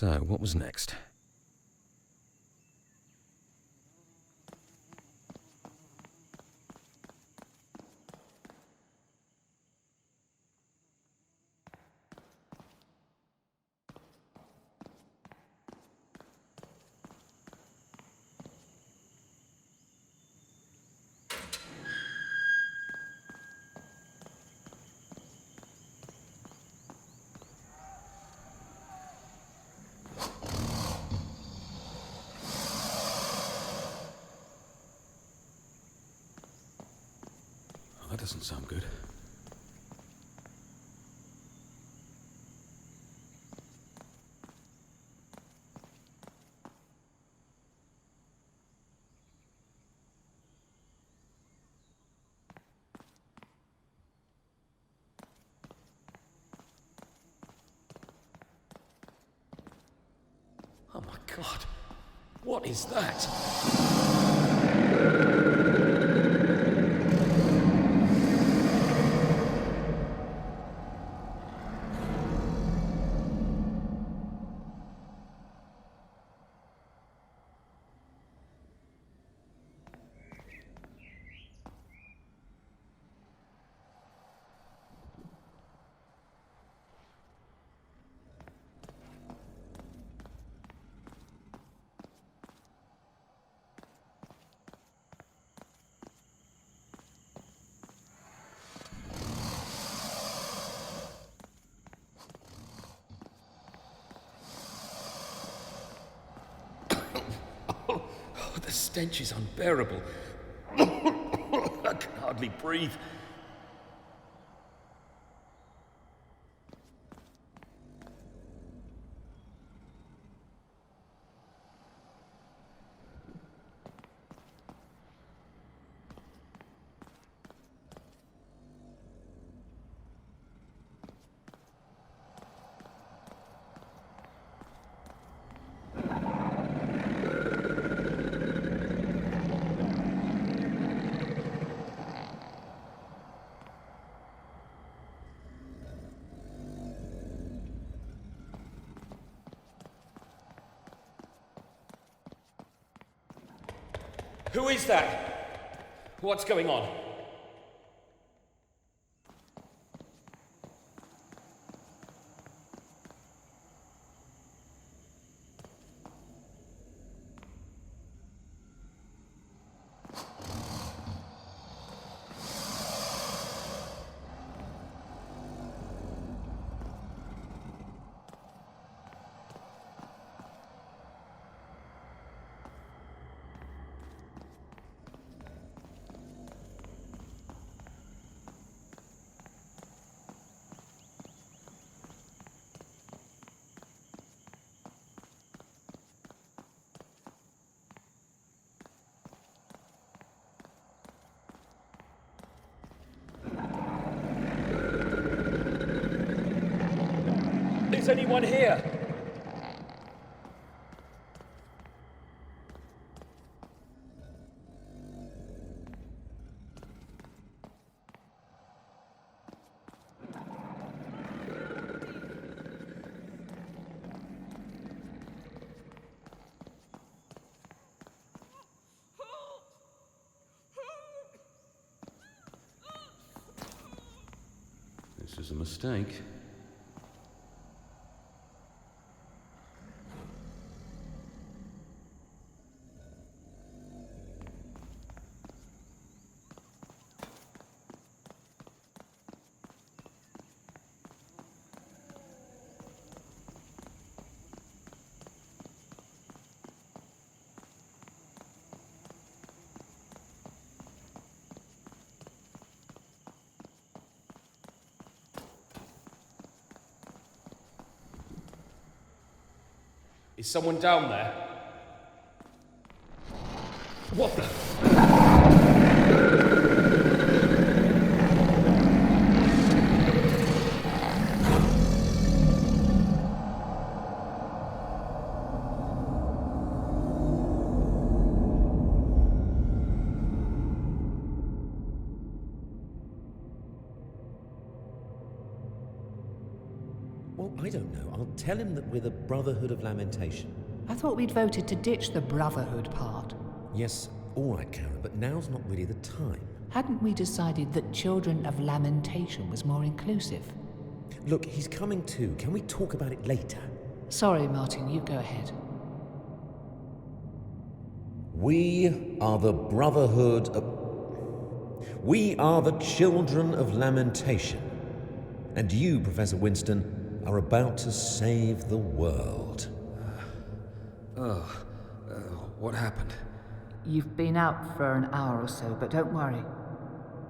So, what was next? That doesn't sound good. Oh my God! What is that? The stench is unbearable. I can hardly breathe. Who is that? What's going on? Is anyone here? This is a mistake. Is someone down there? What the? Well, I don't know. I'll tell him that we're the Brotherhood of Lamentation. I thought we'd voted to ditch the brotherhood part. Yes, all right, Karen, but now's not really the time. Hadn't we decided that Children of Lamentation was more inclusive? Look, he's coming too. Can we talk about it later? Sorry, Martin, you go ahead. We are the Brotherhood of... We are the Children of Lamentation. And you, Professor Winston, are about to save the world. What happened? You've been out for an hour or so, but don't worry.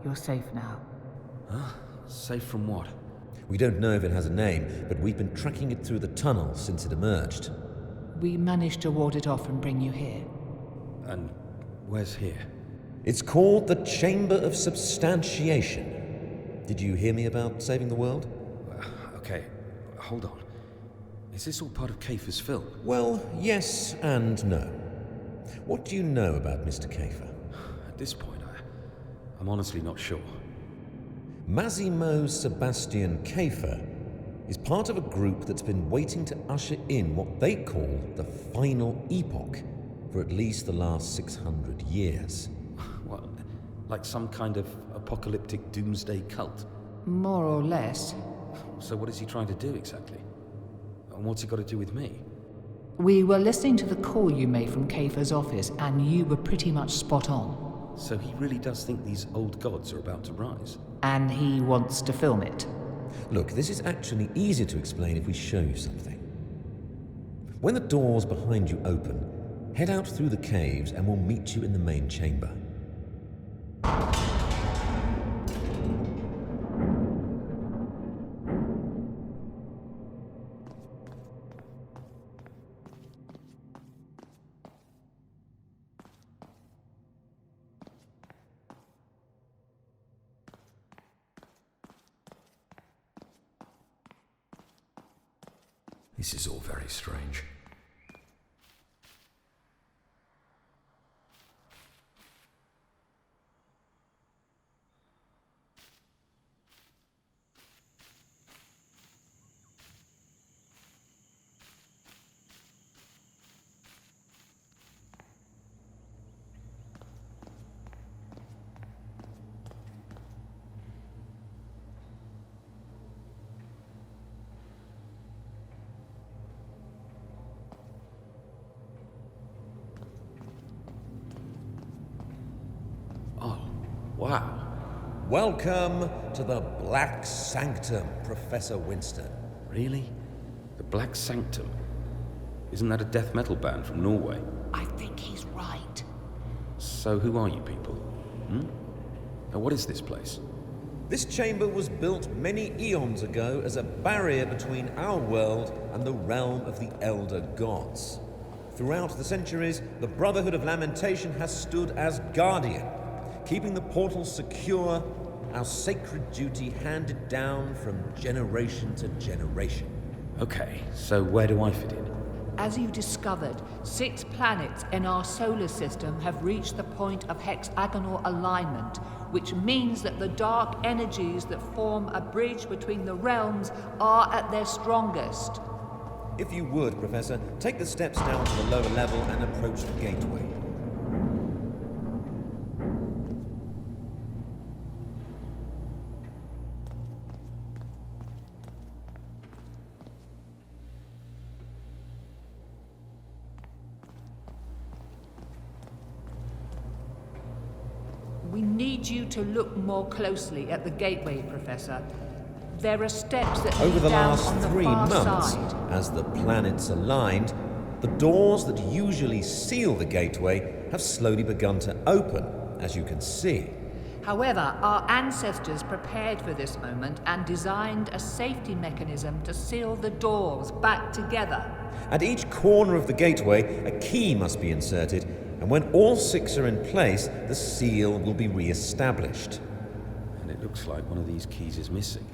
You're safe now. Huh? Safe from what? We don't know if it has a name, but we've been tracking it through the tunnel since it emerged. We managed to ward it off and bring you here. And where's here? It's called the Chamber of Substantiation. Did you hear me about saving the world? Okay, hold on. Is this all part of Kayfer's film? Well, yes and no. What do you know about Mr. Kayfer? At this point, I'm honestly not sure. Massimo Sebastian Kayfer is part of a group that's been waiting to usher in what they call the final epoch for at least the last 600 years. What, like some kind of apocalyptic doomsday cult? More or less. So what is he trying to do exactly? And what's he got to do with me? We were listening to the call you made from Kayfer's office, and you were pretty much spot on. So he really does think these old gods are about to rise? And he wants to film it. Look, this is actually easier to explain if we show you something. When the doors behind you open, head out through the caves and we'll meet you in the main chamber. This is all very strange. Wow. Welcome to the Black Sanctum, Professor Winston. Really? The Black Sanctum? Isn't that a death metal band from Norway? I think he's right. So who are you people? Now what is this place? This chamber was built many eons ago as a barrier between our world and the realm of the Elder Gods. Throughout the centuries, the Brotherhood of Lamentation has stood as guardian, keeping the portals secure, our sacred duty handed down from generation to generation. Okay, so where do I fit in? As you discovered, 6 planets in our solar system have reached the point of hexagonal alignment, which means that the dark energies that form a bridge between the realms are at their strongest. If you would, Professor, take the steps down to the lower level and approach the gateway. We need you to look more closely at the gateway, Professor. There are steps that Over lead the down last on the 3 far months, side. as the planets aligned, the doors that usually seal the gateway have slowly begun to open, as you can see. However, our ancestors prepared for this moment and designed a safety mechanism to seal the doors back together. At each corner of the gateway, a key must be inserted, and when all 6 are in place, the seal will be re-established. And it looks like one of these keys is missing.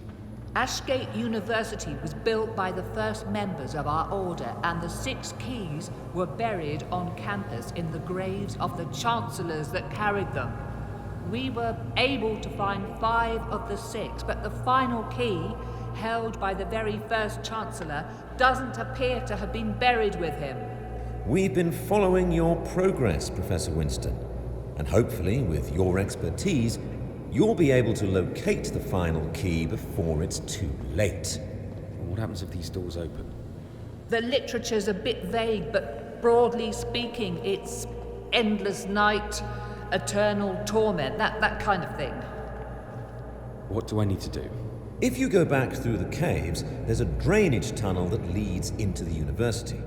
Ashgate University was built by the first members of our order, and the 6 keys were buried on campus in the graves of the chancellors that carried them. We were able to find 5 of the 6, but the final key held by the very first Chancellor, doesn't appear to have been buried with him. We've been following your progress, Professor Winston, and hopefully, with your expertise, you'll be able to locate the final key before it's too late. What happens if these doors open? The literature's a bit vague, but broadly speaking, it's endless night, eternal torment, that kind of thing. What do I need to do? If you go back through the caves, there's a drainage tunnel that leads into the university.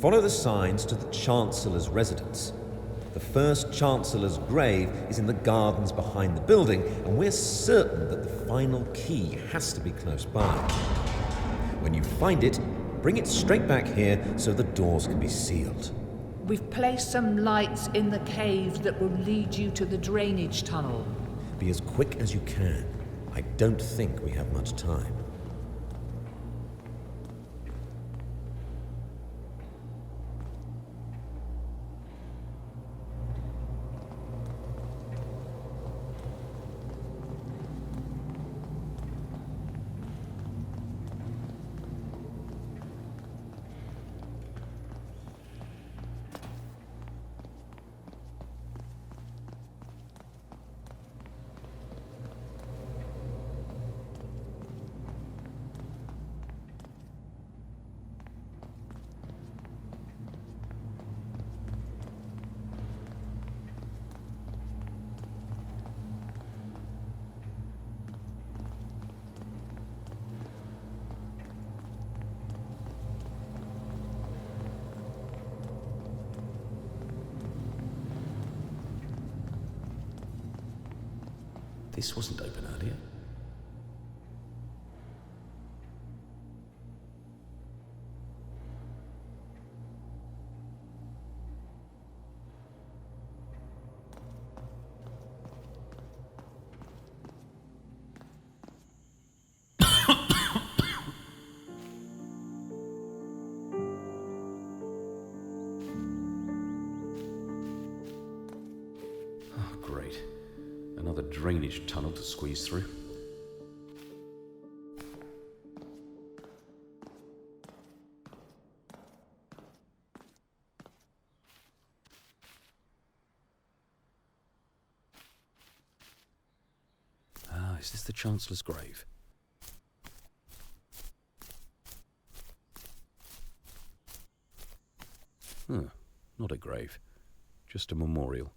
Follow the signs to the Chancellor's residence. The first Chancellor's grave is in the gardens behind the building, and we're certain that the final key has to be close by. When you find it, bring it straight back here so the doors can be sealed. We've placed some lights in the caves that will lead you to the drainage tunnel. Be as quick as you can. I don't think we have much time. This wasn't open earlier. Oh, great. Another drainage tunnel to squeeze through. Ah, is this the Chancellor's grave? Not a grave, just a memorial.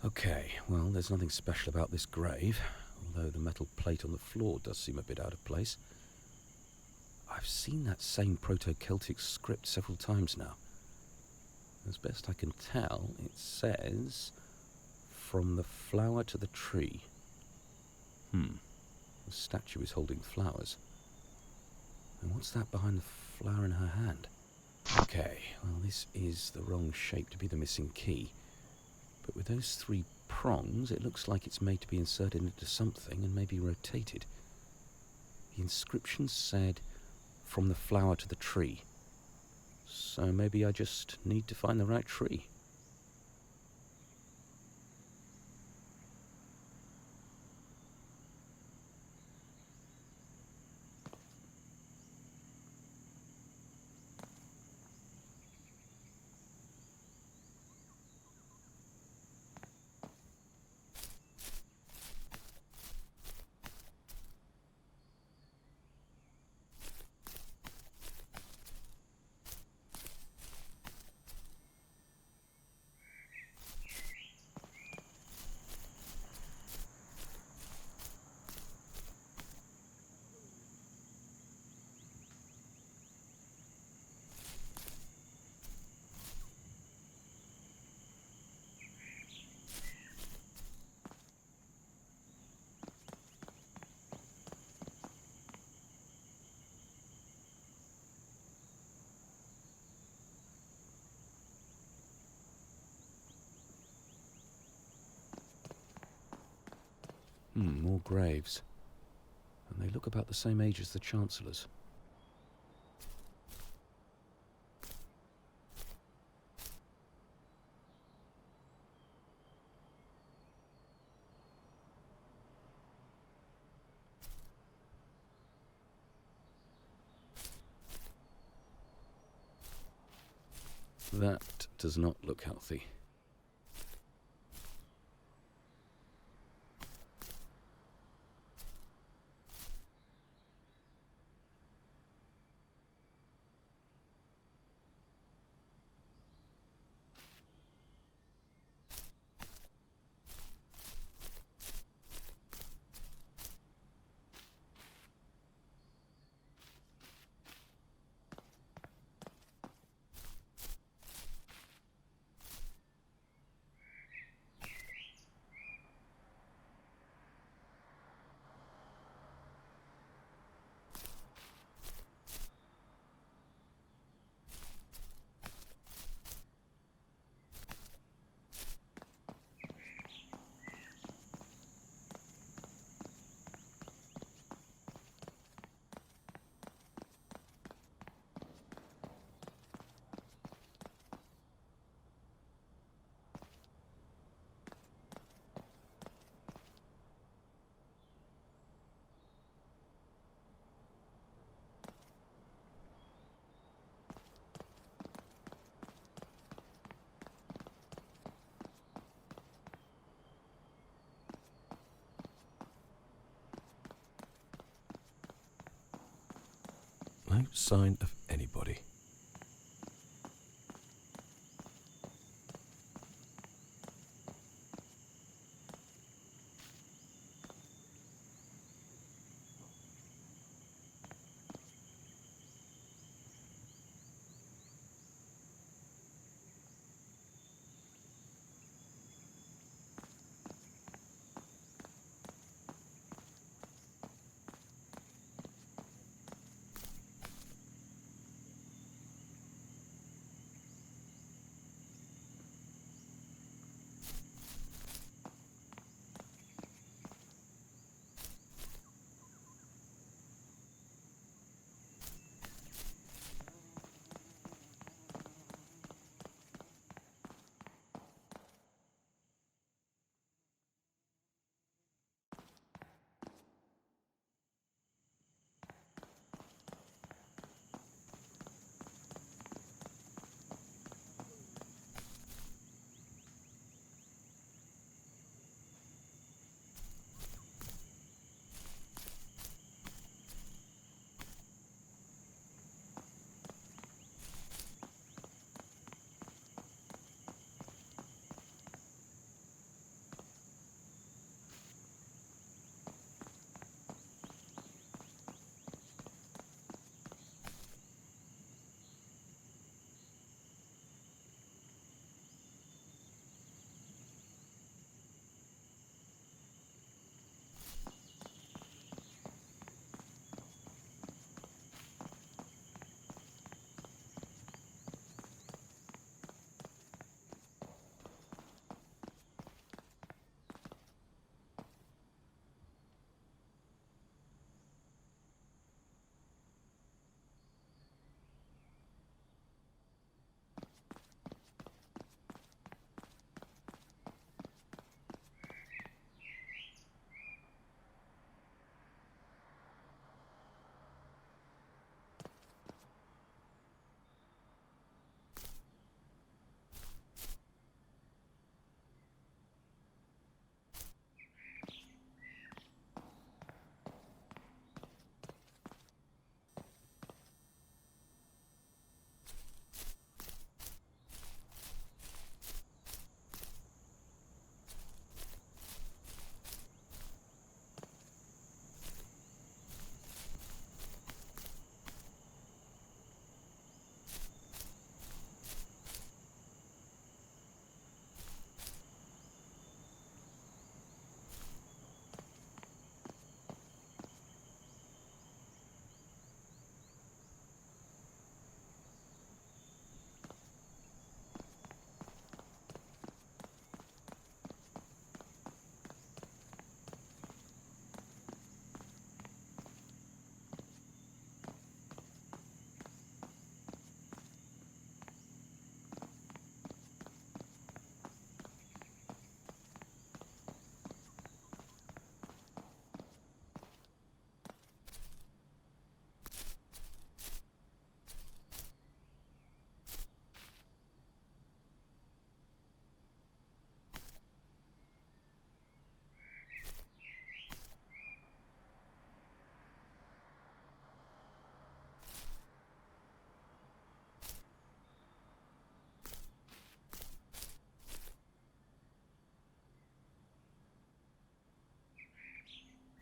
Okay, well, there's nothing special about this grave, although the metal plate on the floor does seem a bit out of place. I've seen that same Proto-Celtic script several times now. As best I can tell, it says, "From the flower to the tree." The statue is holding flowers. And what's that behind the flower in her hand? Okay, well, this is the wrong shape to be the missing key. But with those 3 prongs, it looks like it's made to be inserted into something and maybe rotated. The inscription said, "From the flower to the tree." So maybe I just need to find the right tree. More graves. And they look about the same age as the Chancellors. That does not look healthy. No sign of anybody.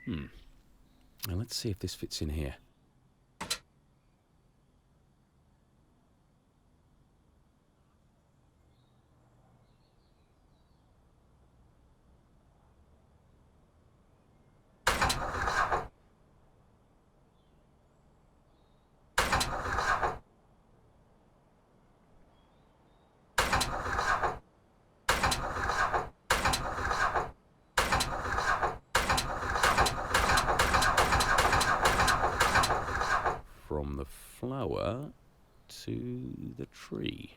Now let's see if this fits in here. From the flower to the tree.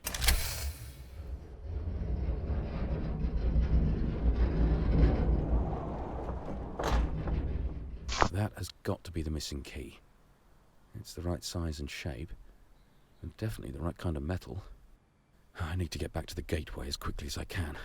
That has got to be the missing key. It's the right size and shape, and definitely the right kind of metal. I need to get back to the gateway as quickly as I can.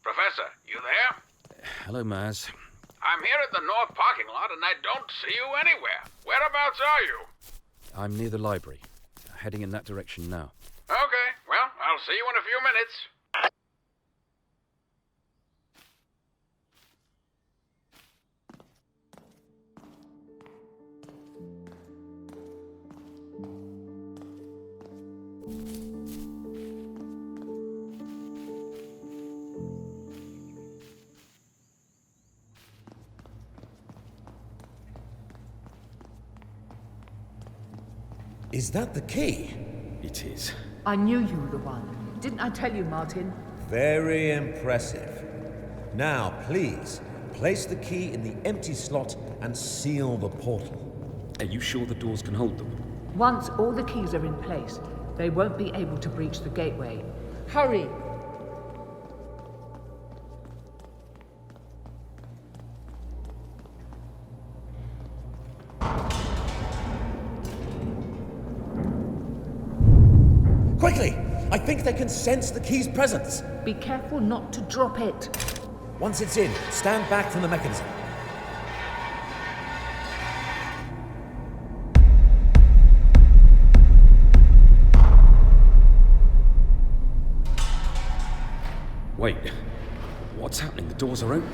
Professor, you there? Hello, Maz. I'm here at the north parking lot and I don't see you anywhere. Whereabouts are you? I'm near the library. Heading in that direction now. Okay, well, I'll see you in a few minutes. Is that the key? It is. I knew you were the one. Didn't I tell you, Martin? Very impressive. Now, please, place the key in the empty slot and seal the portal. Are you sure the doors can hold them? Once all the keys are in place, they won't be able to breach the gateway. Hurry! Quickly! I think they can sense the key's presence. Be careful not to drop it. Once it's in, stand back from the mechanism. Wait. What's happening? The doors are open.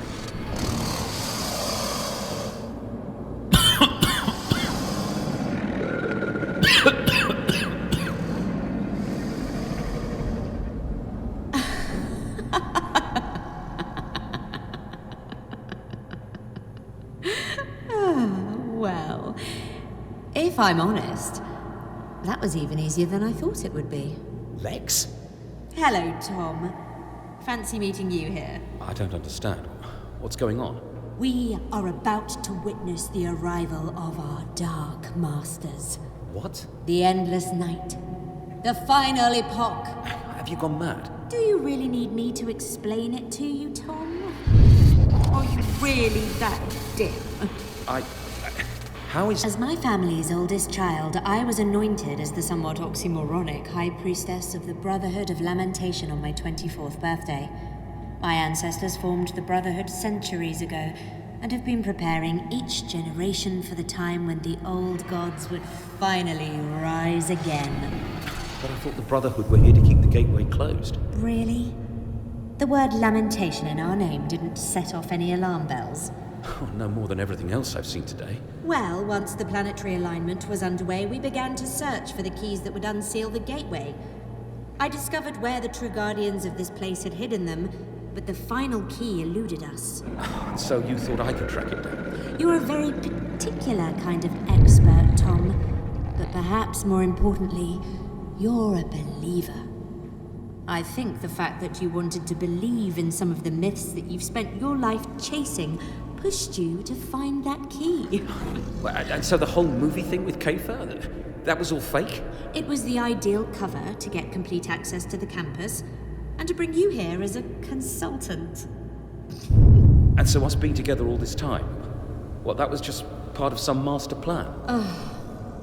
Well, if I'm honest, that was even easier than I thought it would be. Legs? Hello, Tom. Fancy meeting you here. I don't understand. What's going on? We are about to witness the arrival of our Dark Masters. What? The endless night. The final epoch. Have you gone mad? Do you really need me to explain it to you, Tom? Are you really that dim? How is... As my family's oldest child, I was anointed as the somewhat oxymoronic High Priestess of the Brotherhood of Lamentation on my 24th birthday. My ancestors formed the Brotherhood centuries ago, and have been preparing each generation for the time when the old gods would finally rise again. But I thought the Brotherhood were here to keep the gateway closed. Really? The word lamentation in our name didn't set off any alarm bells. Oh, no more than everything else I've seen today. Well, once the planetary alignment was underway, we began to search for the keys that would unseal the gateway. I discovered where the true guardians of this place had hidden them, but the final key eluded us. So you thought I could track it down? You're a very particular kind of expert, Tom. But perhaps more importantly, you're a believer. I think the fact that you wanted to believe in some of the myths that you've spent your life chasing pushed you to find that key. And so the whole movie thing with Kayfer? that was all fake? It was the ideal cover to get complete access to the campus, and to bring you here as a consultant. And so us being together all this time, what, that was just part of some master plan?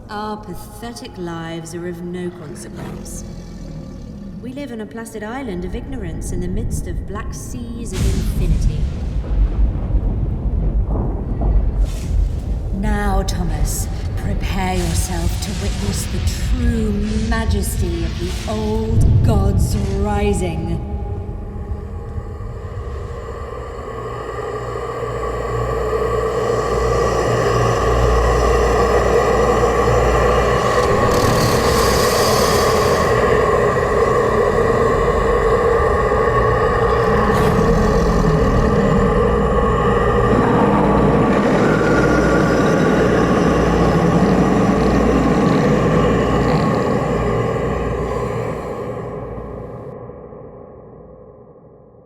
Our pathetic lives are of no consequence. We live on a placid island of ignorance in the midst of black seas of infinity. Now, Thomas, prepare yourself to witness the true majesty of the old gods rising.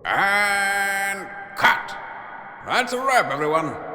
And cut! That's a wrap, everyone.